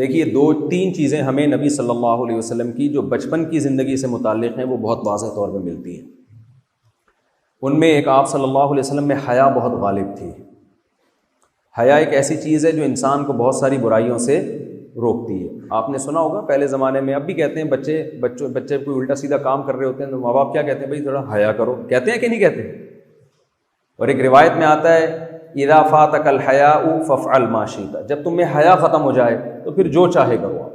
دیکھیے 2-3 چیزیں ہمیں نبی صلی اللہ علیہ وسلم کی جو بچپن کی زندگی سے متعلق ہیں وہ بہت واضح طور پہ ملتی ہیں. ان میں ایک آپ صلی اللہ علیہ وسلم میں حیا بہت غالب تھی. حیا ایک ایسی چیز ہے جو انسان کو بہت ساری برائیوں سے روکتی ہے. آپ نے سنا ہوگا پہلے زمانے میں، اب بھی کہتے ہیں بچے کوئی الٹا سیدھا کام کر رہے ہوتے ہیں تو ماں باپ کیا کہتے ہیں؟ بھائی تھوڑا حیا کرو. کہتے ہیں کہ نہیں کہتے؟ اور ایک روایت میں آتا ہے اذا فاتک الحیاء فافعل ما شئت، جب تم میں حیا ختم ہو جائے تو پھر جو چاہے کرو.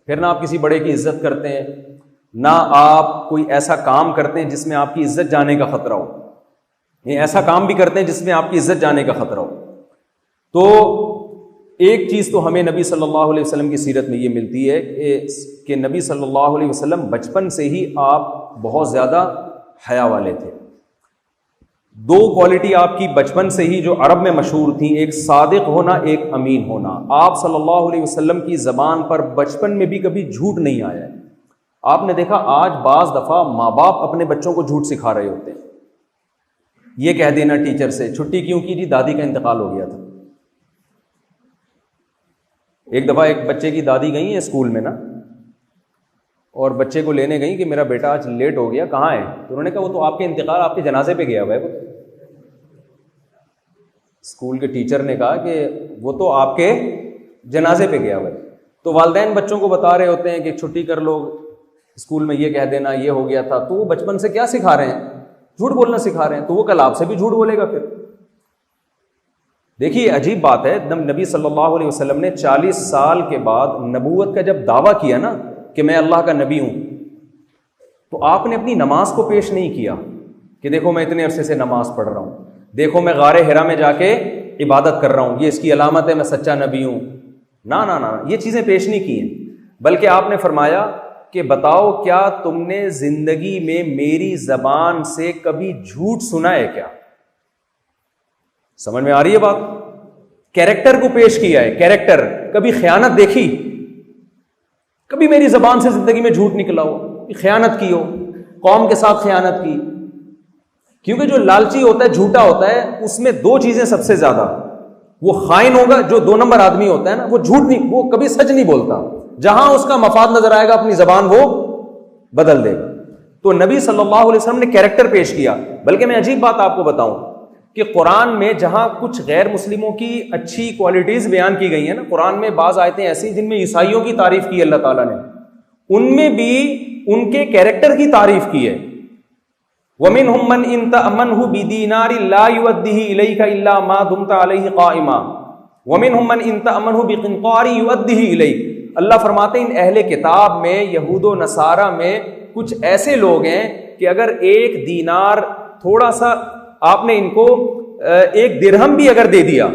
پھر نہ آپ کسی بڑے کی عزت کرتے ہیں، نہ آپ کوئی ایسا کام کرتے ہیں جس میں آپ کی عزت جانے کا خطرہ ہو. یہ ایسا کام بھی کرتے ہیں جس میں آپ کی عزت جانے کا خطرہ ہو. تو ایک چیز تو ہمیں نبی صلی اللہ علیہ وسلم کی سیرت میں یہ ملتی ہے کہ نبی صلی اللہ علیہ وسلم بچپن سے ہی آپ بہت زیادہ حیا والے تھے. 2 کوالٹی آپ کی بچپن سے ہی جو عرب میں مشہور تھیں، ایک صادق ہونا، ایک امین ہونا. آپ صلی اللہ علیہ وسلم کی زبان پر بچپن میں بھی کبھی جھوٹ نہیں آیا ہے. آپ نے دیکھا آج بعض دفعہ ماں باپ اپنے بچوں کو جھوٹ سکھا رہے ہوتے ہیں. یہ کہہ دینا ٹیچر سے چھٹی کیوں کی؟ جی دادی کا انتقال ہو گیا تھا. ایک دفعہ ایک بچے کی دادی گئی ہیں اسکول میں نا، اور بچے کو لینے گئی کہ میرا بیٹا آج لیٹ ہو گیا، کہاں ہے؟ تو انہوں نے کہا وہ تو آپ کے انتقال، آپ کے جنازے پہ گیا ہوا ہے. اسکول کے ٹیچر نے کہا کہ وہ تو آپ کے جنازے پہ گیا ہوا ہے. تو والدین بچوں کو بتا رہے ہوتے ہیں کہ چھٹی کر لو، اسکول میں یہ کہہ دینا یہ ہو گیا تھا. تو وہ بچپن سے کیا سکھا رہے ہیں؟ جھوٹ بولنا سکھا رہے ہیں. تو وہ کل آپ سے بھی جھوٹ بولے گا. پھر دیکھیے عجیب بات ہے، نبی صلی اللہ علیہ وسلم نے 40 سال کے بعد نبوت کا جب دعویٰ کیا نا کہ میں اللہ کا نبی ہوں، تو آپ نے اپنی نماز کو پیش نہیں کیا کہ دیکھو میں اتنے عرصے سے نماز پڑھ رہا ہوں، دیکھو میں غار حرا میں جا کے عبادت کر رہا ہوں، یہ اس کی علامت ہے میں سچا نبی ہوں. نہ یہ چیزیں پیش نہیں کی ہیں، بلکہ آپ نے فرمایا کہ بتاؤ کیا تم نے زندگی میں میری زبان سے کبھی جھوٹ سنا ہے کیا؟ سمجھ میں آ رہی ہے بات؟ کیریکٹر کو پیش کیا ہے. کیریکٹر، کبھی خیانت دیکھی؟ کبھی میری زبان سے زندگی میں جھوٹ نکلا ہو، خیانت کی ہو، قوم کے ساتھ خیانت کی؟ کیونکہ جو لالچی ہوتا ہے، جھوٹا ہوتا ہے، اس میں 2 چیزیں سب سے زیادہ، وہ خائن ہوگا، جو 2 نمبر آدمی ہوتا ہے نا، وہ جھوٹ نہیں، وہ کبھی سچ نہیں بولتا. جہاں اس کا مفاد نظر آئے گا اپنی زبان وہ بدل دے گا. تو نبی صلی اللہ علیہ وسلم نے کیریکٹر پیش کیا. بلکہ میں عجیب بات آپ کو بتاؤں کہ قرآن میں جہاں کچھ غیر مسلموں کی اچھی کوالٹیز بیان کی گئی ہیں نا، قرآن میں بعض آیتیں ایسی جن میں عیسائیوں کی تعریف کی اللہ تعالیٰ نے، ان میں بھی ان کے کیریکٹر کی تعریف کی ہے. وَمِنْهُمْ مَنْ إِنْ تَأْمَنْهُ بِدِينَارٍ لَا يُؤَدِّهِ إِلَيْكَ إِلَّا مَا دُمْتَ عَلَيْهِ قَائِمًا وَمِنْهُمْ مَنْ إِنْ تَأْمَنْهُ بِقِنْطَارٍ يُؤَدِّهِ إِلَيْكَ. اللہ فرماتے ہیں ان اہل کتاب میں، یہود و نصارہ میں کچھ ایسے لوگ ہیں کہ اگر 1 دینار تھوڑا سا آپ نے ان کو 1 درہم بھی اگر دے دیا،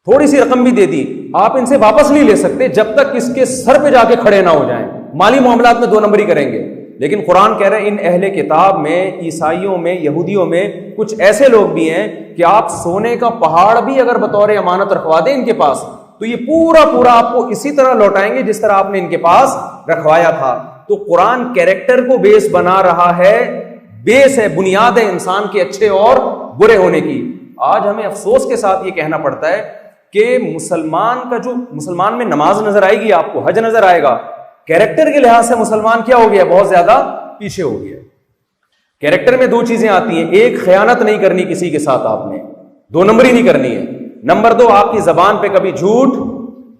تھوڑی سی رقم بھی دے دی، آپ ان سے واپس نہیں لے سکتے جب تک اس کے سر پہ جا کے کھڑے نہ ہو جائیں. مالی معاملات میں 2 نمبری کریں گے. لیکن قرآن کہہ رہے ہیں ان اہل کتاب میں، عیسائیوں میں، یہودیوں میں کچھ ایسے لوگ بھی ہیں کہ آپ سونے کا پہاڑ بھی اگر بطور امانت رکھوا دیں ان کے پاس تو یہ پورا آپ کو اسی طرح لوٹائیں گے جس طرح آپ نے ان کے پاس رکھوایا تھا. تو قرآن کیریکٹر کو بیس بنا رہا ہے، بیس ہے، بنیاد ہے انسان کے اچھے اور برے ہونے کی. آج ہمیں افسوس کے ساتھ یہ کہنا پڑتا ہے کہ مسلمان میں نماز نظر آئے گی، آپ کو حج نظر آئے گا، کیریکٹر کے لحاظ سے مسلمان کیا ہو گیا؟ بہت زیادہ پیچھے ہو گیا. کیریکٹر میں 2 چیزیں آتی ہیں، ایک خیانت نہیں کرنی کسی کے ساتھ، آپ نے 2 نمبری نہیں کرنی ہے. نمبر 2 آپ کی زبان پہ کبھی جھوٹ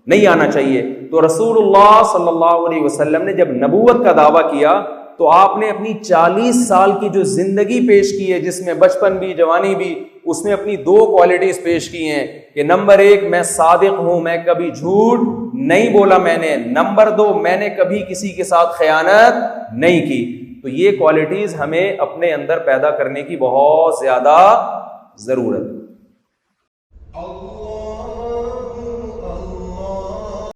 نہیں آنا چاہیے. تو رسول اللہ صلی اللہ علیہ وسلم نے جب نبوت کا دعویٰ کیا تو آپ نے اپنی 40 سال کی جو زندگی پیش کی ہے، جس میں بچپن بھی جوانی بھی، اس میں اپنی 2 کوالٹیز پیش کی ہیں کہ نمبر 1 میں صادق ہوں، میں کبھی جھوٹ نہیں بولا میں نے. نمبر 2 میں نے کبھی کسی کے ساتھ خیانت نہیں کی. تو یہ کوالٹیز ہمیں اپنے اندر پیدا کرنے کی بہت زیادہ ضرورت ہے.